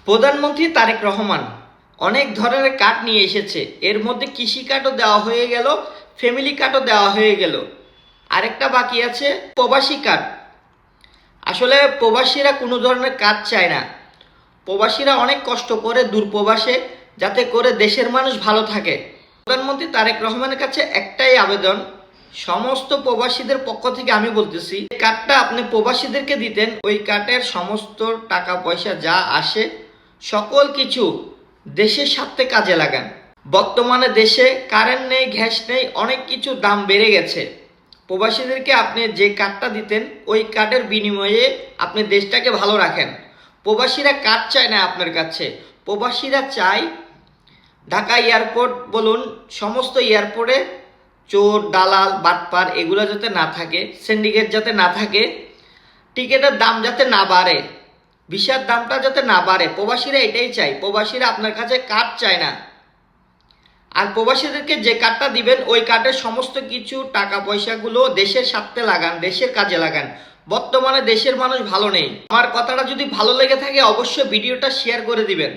প্রধানমন্ত্রী তারেক রহমান অনেক ধরনের কার্ড নিয়ে এসেছে। এর মধ্যে কৃষি কার্ডও দেওয়া হয়ে গেল, ফ্যামিলি কার্ডও দেওয়া হয়ে গেল, আরেকটা বাকি আছে প্রবাসী কার্ড। আসলে প্রবাসীরা কোনো ধরনের কার্ড চায় না। প্রবাসীরা অনেক কষ্ট করে দূর প্রবাসে, যাতে করে দেশের মানুষ ভালো থাকে। প্রধানমন্ত্রী তারেক রহমানের কাছে একটাই আবেদন, সমস্ত প্রবাসীদের পক্ষ থেকে আমি বলতেছি, কার্ডটা আপনি প্রবাসীদেরকে দিতেন, ওই কার্ডের সমস্ত টাকা পয়সা যা আসে সকল কিছু দেশের স্বার্থে কাজে লাগান। বর্তমানে দেশে কারেন্ট নেই, গ্যাস নেই, অনেক কিছু দাম বেড়ে গেছে। প্রবাসীদেরকে আপনি যে কার্ডটা দিতেন, ওই কার্ডের বিনিময়ে আপনি দেশটাকে ভালো রাখেন। প্রবাসীরা কার্ড চায় না আপনার কাছে, প্রবাসীরা চায় ঢাকা এয়ারপোর্ট বলুন, সমস্ত এয়ারপোর্টে চোর, দালাল, বাটপার এগুলো যাতে না থাকে, সিন্ডিকেট যাতে না থাকে, টিকিটের দাম যাতে না বাড়ে, ভিসার দামটা যাতে না বাড়ে। প্রবাসীরা এটাই চায়। প্রবাসীরা আপনার কাছে কার্ড চায় না। আর প্রবাসীদেরকে যে কার্ডটা দিবেন, ওই কার্ডের সমস্ত কিছু টাকা পয়সাগুলো দেশের স্বার্থে লাগান, দেশের কাজে লাগান। বর্তমানে দেশের মানুষ ভালো নেই। আমার কথাটা যদি ভালো লেগে থাকে অবশ্যই ভিডিওটা শেয়ার করে দিবেন।